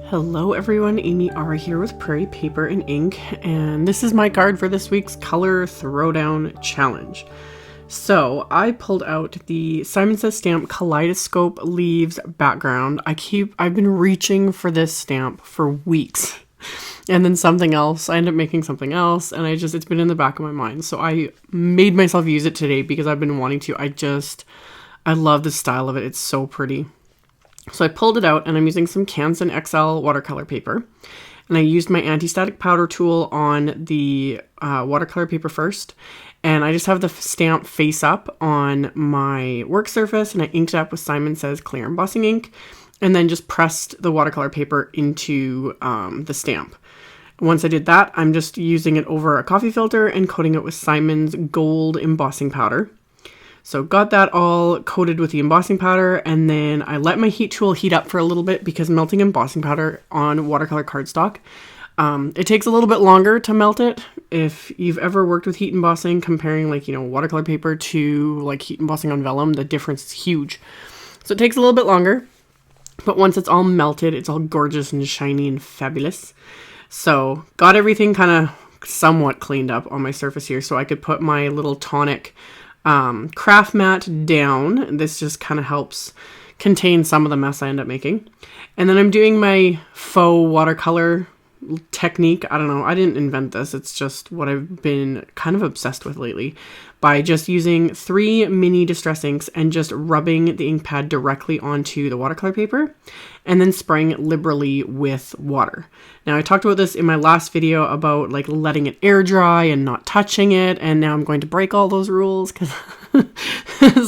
Hello everyone, AmyR here with Prairie Paper and Ink, and this is my card for this week's Color Throwdown Challenge. So I pulled out the Simon Says stamp Kaleidoscope Leaves background. I've been reaching for this stamp for weeks. And then something else, I end up making something else, and it's been in the back of my mind. So I made myself use it today because I've been wanting to. I love the style of it. It's so pretty. So I pulled it out and I'm using some Canson XL watercolor paper. And I used my anti-static powder tool on the watercolor paper first. And I just have the stamp face up on my work surface and I inked it up with Simon Says clear embossing ink. And then just pressed the watercolor paper into the stamp. Once I did that, I'm just using it over a coffee filter and coating it with Simon's gold embossing powder. So got that all coated with the embossing powder, and then I let my heat tool heat up for a little bit because melting embossing powder on watercolor cardstock, it takes a little bit longer to melt it. If you've ever worked with heat embossing, comparing watercolor paper to heat embossing on vellum, the difference is huge. So it takes a little bit longer, but once it's all melted, it's all gorgeous and shiny and fabulous. So got everything kind of somewhat cleaned up on my surface here so I could put my little Tonic craft mat down. This just kind of helps contain some of the mess I end up making. And then I'm doing my faux watercolor technique. I don't know, I didn't invent this. It's just what I've been kind of obsessed with lately, by just using 3 mini distress inks and just rubbing the ink pad directly onto the watercolor paper and then spraying it liberally with water. Now I talked about this in my last video about letting it air dry and not touching it, and now I'm going to break all those rules because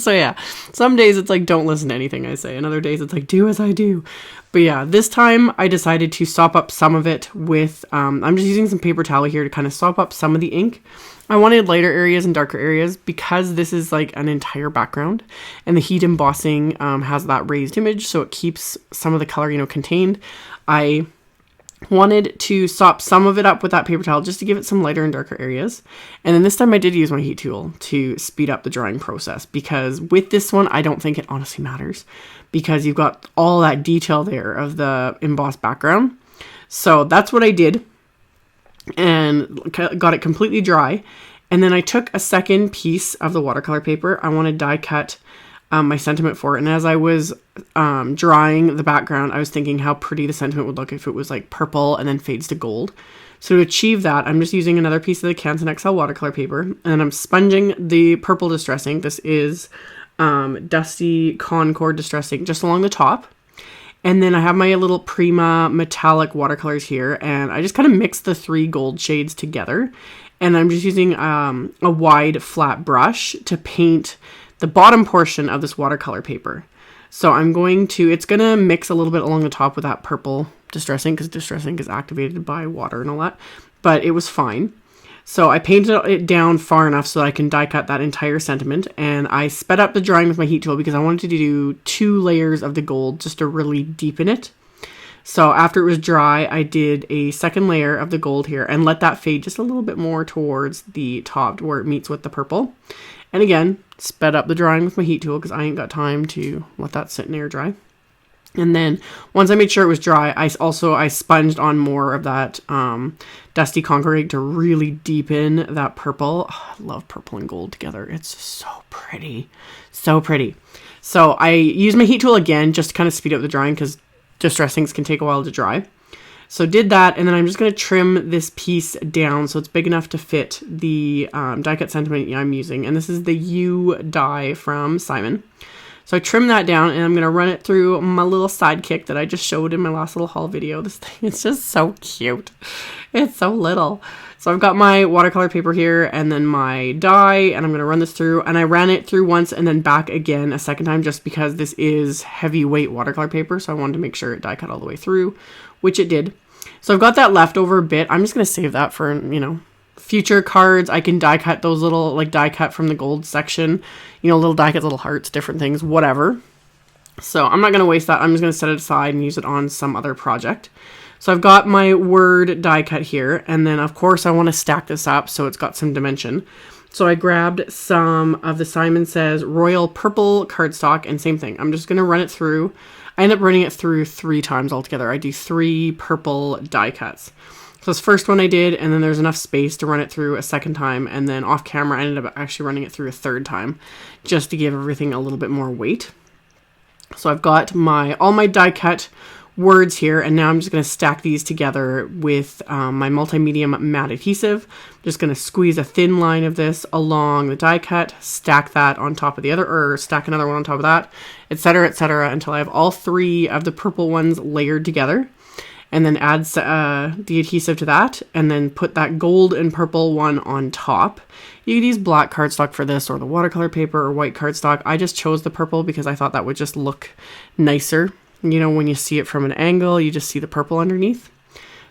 so yeah, some days it's don't listen to anything I say, and other days it's do as I do. But yeah, this time I decided to sop up some of it with I'm just using some paper towel here to kind of sop up some of the ink. I wanted lighter areas and darker areas because this is an entire background, and the heat embossing has that raised image, so it keeps some of the color contained. I wanted to sop some of it up with that paper towel just to give it some lighter and darker areas. And then this time I did use my heat tool to speed up the drying process, because with this one I don't think it honestly matters, because you've got all that detail there of the embossed background. So that's what I did, and got it completely dry. And then I took a second piece of the watercolor paper. I want to die cut my sentiment for it. And as I was drawing the background, I was thinking how pretty the sentiment would look if it was purple and then fades to gold. So to achieve that, I'm just using another piece of the Canson XL watercolor paper, and then I'm sponging the purple distress ink. This is Dusty CONCORD distress ink just along the top. And then I have my little Prima metallic watercolors here, and I just kind of mix the 3 gold shades together. And I'm just using a wide flat brush to paint the bottom portion of this watercolor paper. So it's going to mix a little bit along the top with that purple distress ink, because distress ink is activated by water and all that, but it was fine. So I painted it down far enough so that I can die cut that entire sentiment, and I sped up the drying with my heat tool because I wanted to do 2 layers of the gold just to really deepen it. So after it was dry, I did a second layer of the gold here and let that fade just a little bit more towards the top where it meets with the purple. And again, sped up the drying with my heat tool because I ain't got time to let that sit and air dry. And then once I made sure it was dry, I sponged on more of that Dusty CONCORD ink to really deepen that purple. Oh, I love purple and gold together. It's so pretty. So pretty. So I used my heat tool again just to kind of speed up the drying because distress inks can take a while to dry. So did that, and then I'm just going to trim this piece down so it's big enough to fit the die cut sentiment I'm using. And this is the U die from Simon. So I trim that down, and I'm going to run it through my little sidekick that I just showed in my last little haul video. This thing is just so cute. It's so little. So I've got my watercolor paper here and then my die, and I'm going to run this through. And I ran it through once and then back again a second time just because this is heavyweight watercolor paper. So I wanted to make sure it die cut all the way through, which it did. So I've got that leftover bit. I'm just going to save that for, future cards. I can die cut those little die cut from the gold section, little die cuts, little hearts, different things, whatever. So I'm not going to waste that. I'm just going to set it aside and use it on some other project. So I've got my word die cut here, and then of course I want to stack this up so it's got some dimension. So I grabbed some of the Simon Says Royal Purple cardstock, and same thing. I'm just going to run it through. I end up running it through 3 times altogether. I do 3 purple die cuts. So this first one I did, and then there's enough space to run it through a second time, and then off camera I ended up actually running it through a 3rd time, just to give everything a little bit more weight. So I've got all my die cut words here, and now I'm just going to stack these together with my multi-medium matte adhesive. I'm just going to squeeze a thin line of this along the die cut, stack that on top of the other, or stack another one on top of that, etc., until I have all 3 of the purple ones layered together, and then add the adhesive to that, and then put that gold and purple one on top. You could use black cardstock for this, or the watercolor paper, or white cardstock. I just chose the purple because I thought that would just look nicer. You know, when you see it from an angle, you just see the purple underneath.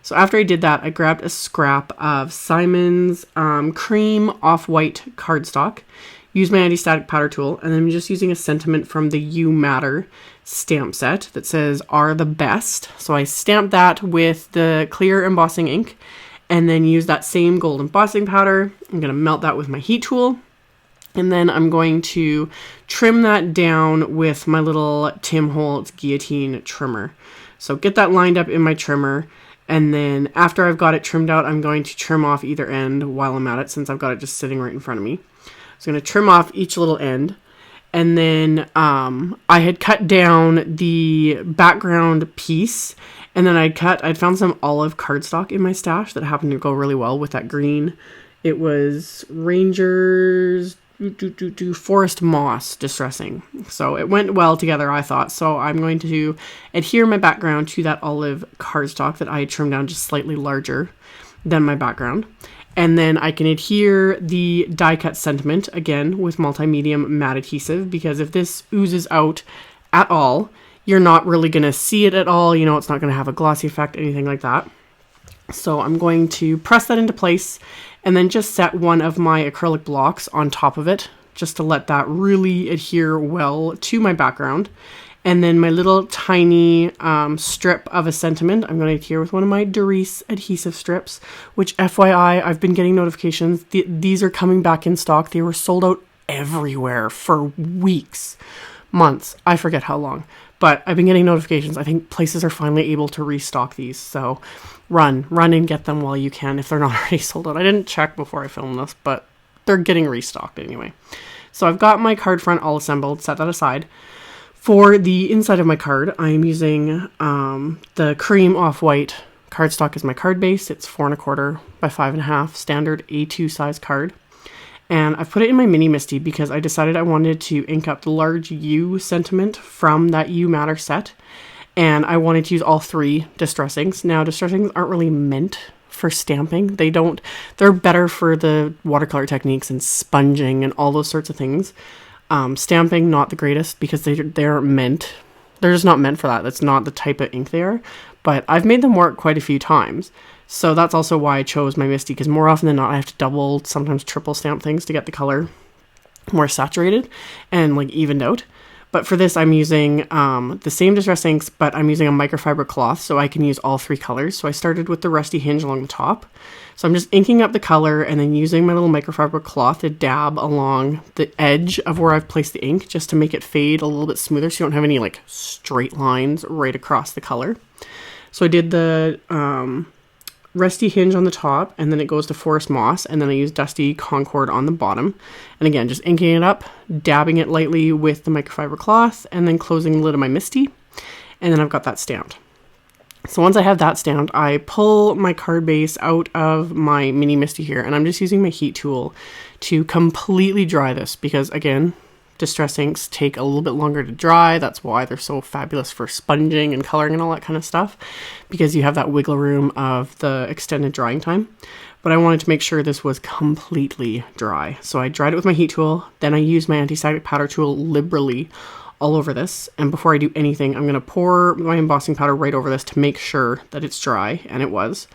So after I did that, I grabbed a scrap of Simon's cream off-white cardstock, used my anti-static powder tool, and then I'm just using a sentiment from the You Matter stamp set that says "Are the best." So I stamped that with the clear embossing ink, and then use that same gold embossing powder. I'm going to melt that with my heat tool. And then I'm going to trim that down with my little Tim Holtz guillotine trimmer. So get that lined up in my trimmer. And then after I've got it trimmed out, I'm going to trim off either end while I'm at it, since I've got it just sitting right in front of me. So I'm going to trim off each little end. And then I had cut down the background piece. And then I'd found some olive cardstock in my stash that happened to go really well with that green. It was Ranger's Forest Moss Distressing. So it went well together, I thought. So I'm going to adhere my background to that olive cardstock that I had trimmed down just slightly larger than my background. And then I can adhere the die cut sentiment again with multi-medium matte adhesive, because if this oozes out at all, you're not really going to see it at all. You know, it's not going to have a glossy effect, anything like that. So I'm going to press that into place and then just set one of my acrylic blocks on top of it, just to let that really adhere well to my background. And then my little tiny strip of a sentiment, I'm going to adhere with one of my Doris adhesive strips, which FYI, I've been getting notifications. These are coming back in stock. They were sold out everywhere for weeks, months. I forget how long. But I've been getting notifications. I think places are finally able to restock these. So run and get them while you can if they're not already sold out. I didn't check before I filmed this, but they're getting restocked anyway. So I've got my card front all assembled, set that aside. For the inside of my card, I'm using the cream off-white cardstock as my card base. It's 4 1/4 by 5 1/2 standard A2 size card. And I've put it in my mini MISTI because I decided I wanted to ink up the large U sentiment from that You Matter set. And I wanted to use all 3 distressings. Now, distressings aren't really meant for stamping. They're better for the watercolor techniques and sponging and all those sorts of things. Stamping, not the greatest, because they're just not meant for that. That's not the type of ink they are. But I've made them work quite a few times. So that's also why I chose my MISTI, because more often than not, I have to double, sometimes triple stamp things to get the color more saturated and like evened out. But for this, I'm using the same distress inks, but I'm using a microfiber cloth, so I can use all 3 colors. So I started with the rusty hinge along the top. So I'm just inking up the color and then using my little microfiber cloth to dab along the edge of where I've placed the ink, just to make it fade a little bit smoother so you don't have any like straight lines right across the color. So I did the rusty hinge on the top, and then it goes to Forest Moss, and then I use dusty Concord on the bottom. And again, just inking it up, dabbing it lightly with the microfiber cloth, and then closing the lid of my MISTI, and then I've got that stamped. So once I have that stamped, I pull my card base out of my mini MISTI here, and I'm just using my heat tool to completely dry this, because again, distress inks take a little bit longer to dry. That's why they're so fabulous for sponging and coloring and all that kind of stuff, because you have that wiggle room of the extended drying time. But I wanted to make sure this was completely dry. So I dried it with my heat tool, then I used my anti-static powder tool liberally all over this. And before I do anything, I'm going to pour my embossing powder right over this to make sure that it's dry, and it was.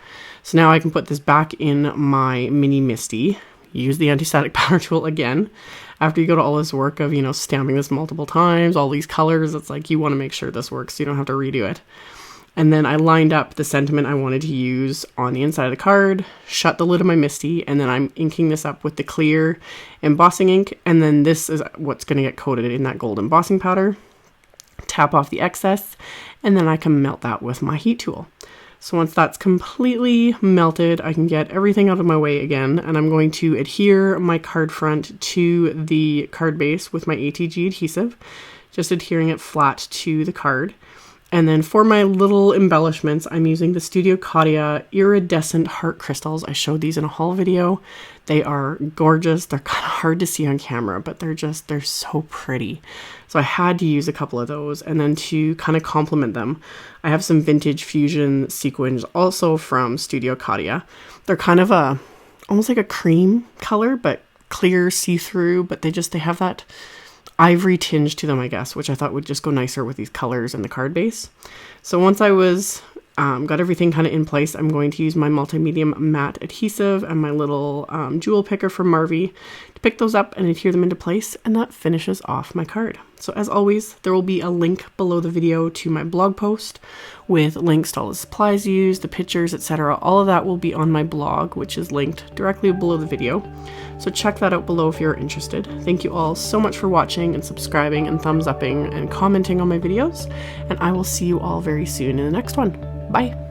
So now I can put this back in my mini MISTI, use the anti-static powder tool again. After you go to all this work of, you know, stamping this multiple times, all these colors, it's like you want to make sure this works so you don't have to redo it. And then I lined up the sentiment I wanted to use on the inside of the card, shut the lid of my MISTI, and then I'm inking this up with the clear embossing ink. And then this is what's going to get coated in that gold embossing powder. Tap off the excess, and then I can melt that with my heat tool. So once that's completely melted, I can get everything out of my way again, and I'm going to adhere my card front to the card base with my ATG adhesive, just adhering it flat to the card. And then for my little embellishments, I'm using the Studio Caudia iridescent heart crystals. I showed these in a haul video. They are gorgeous. They're kind of hard to see on camera, but they're so pretty. So I had to use a couple of those. And then to kind of complement them, I have some vintage fusion sequins also from Studio Caudia. They're kind of almost like a cream color, but clear, see-through, but they have that ivory tinge to them, I guess, which I thought would just go nicer with these colors and the card base. So once I was got everything kind of in place, I'm going to use my multi-medium matte adhesive and my little jewel picker from Marvy to pick those up and adhere them into place, and that finishes off my card. So as always, there will be a link below the video to my blog post with links to all the supplies used, the pictures, etc. All of that will be on my blog, which is linked directly below the video. So check that out below if you're interested. Thank you all so much for watching and subscribing and thumbs upping and commenting on my videos, and I will see you all very soon in the next one. Bye!